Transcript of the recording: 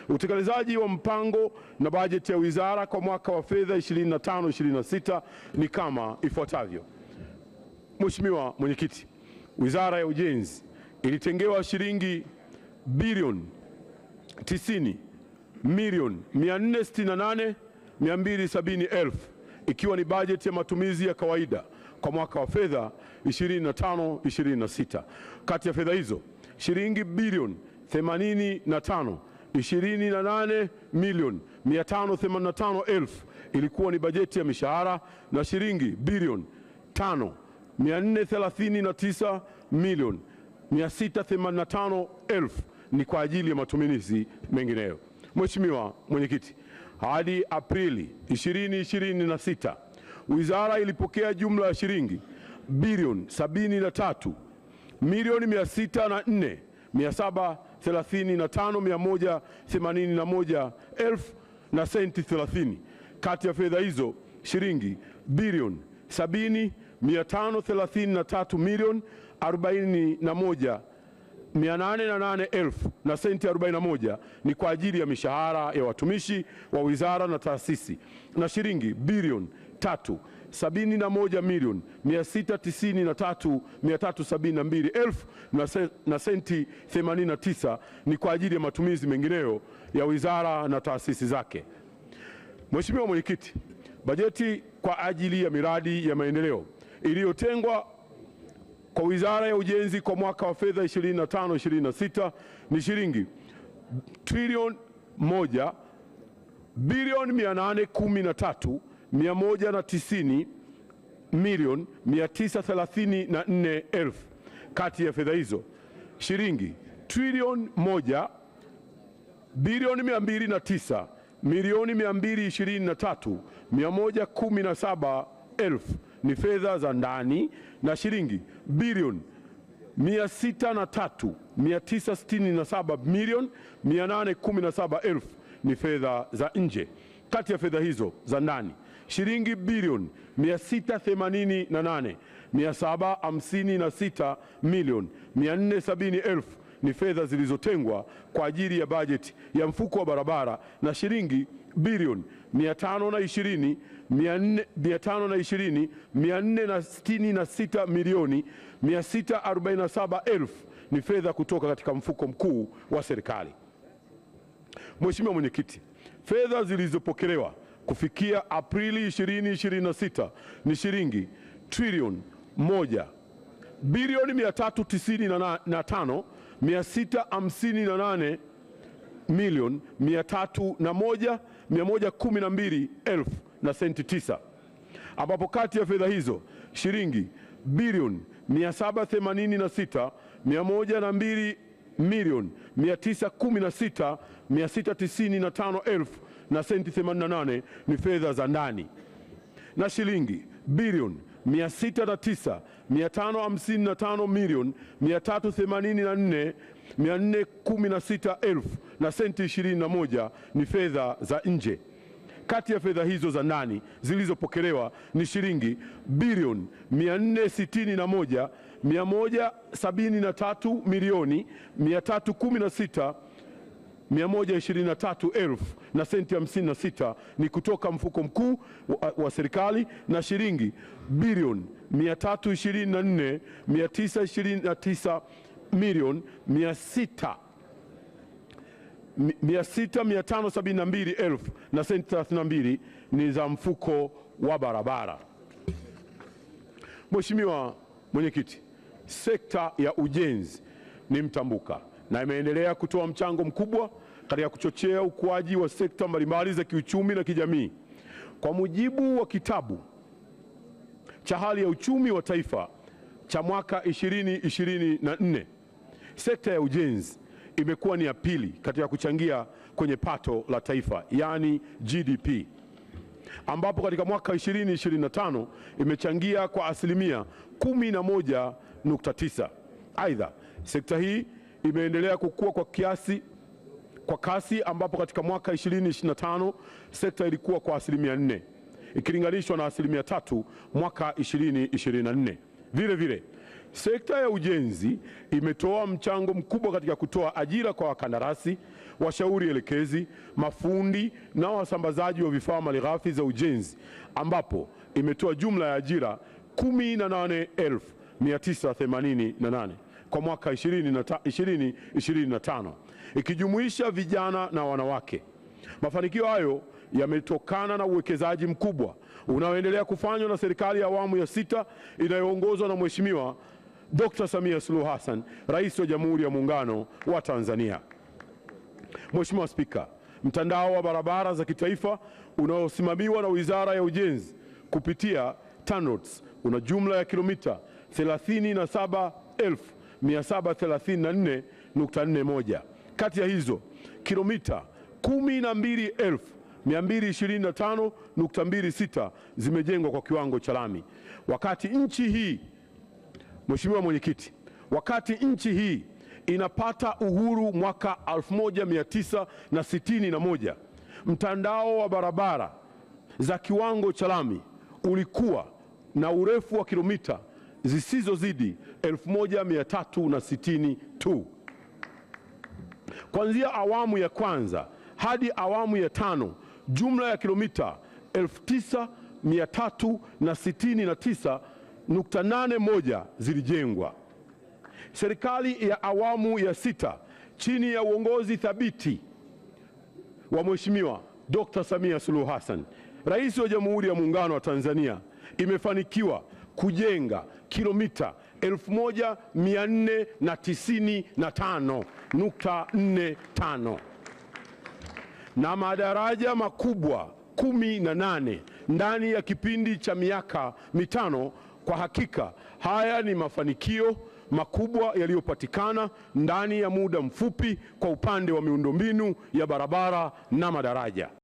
Utekelezaji wa mpango na bajeti ya wizara kwa mwaka wa fedha 25/26 ni kama ifuatavyo. Mheshimiwa Mwenyekiti, Wizara ya Ujenzi ilitengewa shilingi bilioni 90,468,270 ikiwa ni bajeti ya matumizi ya kawaida kwa mwaka wa fedha 25/26. Kati ya fedha hizo shilingi bilioni 85,28,585,000 ilikuwa ni bajeti ya mishahara na shilingi bilioni 5,439,685,000 ni kwa ajili ya matumizi mengineyo. Mheshimiwa Mwenyekiti, hadi Aprili 2026 wizara ilipokea jumla ya shilingi bilioni 73,604,735,181 na senti 30. Kati ya fedha hizo shilingi bilioni 70,533,041,808 na senti 41 ni kwa ajili ya mishahara ya watumishi wa wizara na taasisi, na shilingi bilioni 371,693,372 na senti 89 ni kwa ajili ya matumizi mengineyo ya wizara na taasisi zake. Mheshimiwa Mwenyekiti, bajeti kwa ajili ya miradi ya maendeleo iliyotengwa kwa Wizara ya Ujenzi kwa mwaka wa fedha 25/26 ni shilingi trilioni 1 bilioni 813,190,934,000. Kati ya fedha hizo shilingi trilioni 1 bilioni 209,223,117,000 ni fedha za ndani na shilingi bilioni 603,967,817,000 ni fedha za nje. Kati ya fedha hizo za ndani shilingi bilioni 688,756,470,000 ni fedha zilizotengwa kwa ajili ya bajeti ya mfuko wa barabara na shilingi bilioni 520,466,647,000 ni fedha kutoka katika mfuko mkuu wa serikali. Mheshimiwa Mwenyekiti, fedha zilizopokelewa kufikia Aprili 2026 ni shilingi trilioni 1 bilioni 395,658,301,112,000 na senti 9, ambapo kati ya fedha hizo shilingi bilioni 786,102,916,695,000 na senti 88 ni fedha za ndani, na shilingi bilioni 609,555,384,416,000 na senti 21 ni fedha za nje. Kati ya fedha hizo za ndani zilizopokelewa ni shilingi bilioni 464,176,123,000 na senti 56 ni kutoka mfuko mkuu wa serikali, na shilingi bilioni 329,929,600,572,000 na senti 32 ni za mfuko wa barabara. Mheshimiwa Mwenyekiti, sekta ya ujenzi ni mtambuka na imeendelea kutoa mchango mkubwa katika kuchochea ukuaji wa sekta mbalimbali za kiuchumi na kijamii. Kwa mujibu wa kitabu cha hali ya uchumi wa taifa cha mwaka 2024, sekta ya ujenzi imekuwa ni ya pili katika kuchangia kwenye pato la taifa, yani GDP, ambapo katika mwaka 2025 imechangia kwa asilimia 11.9. Aidha, sekta hii imeendelea kukua kwa kasi ambapo katika mwaka 2025 sekta ilikuwa kwa asilimia 4 ikilinganishwa na asilimia 3 mwaka 2024. Vile vile Sekta ya ujenzi imetoa mchango mkubwa katika kutoa ajira kwa wakandarasi, washauri elekezi, mafundi na wasambazaji wa vifaa malighafi za ujenzi, ambapo imetoa jumla ya ajira 18,988 kwa mwaka 2025 ikijumuisha vijana na wanawake. Mafanikio hayo yametokana na uwekezaji mkubwa unaoendelea kufanywa na serikali ya awamu ya 6 inayoongozwa na Mheshimiwa Dr. Samia Suluhu Hassan, Rais wa Jamhuri ya Muungano wa Tanzania. Mheshimiwa Spika, mtandao wa barabara za kitaifa unaosimamiwa na Wizara ya Ujenzi kupitia TANROADS una jumla ya kilomita 37,734.41. Kati ya hizo kilomita 12,225.26 zimejengwa kwa kiwango cha lami. Mheshimiwa Mwenyekiti, wakati nchi hii inapata uhuru mwaka 1961, mtandao wa barabara za kiwango cha lami ulikuwa na urefu wa kilomita zisizozidi 1,360 tu. Kuanzia awamu ya kwanza hadi awamu ya 5, jumla ya kilomita 9,369.81 zilijengwa. Serikali ya awamu ya 6 chini ya uongozi thabiti wa Mheshimiwa Dr. Samia Suluhu Hassan, Rais wa Jamhuri ya Muungano wa Tanzania, imefanikiwa kujenga kilomita 1,495.45 na madaraja makubwa 18 ndani ya kipindi cha miaka 5. Kwa hakika haya ni mafanikio makubwa yaliyopatikana ndani ya muda mfupi kwa upande wa miundombinu ya barabara na madaraja.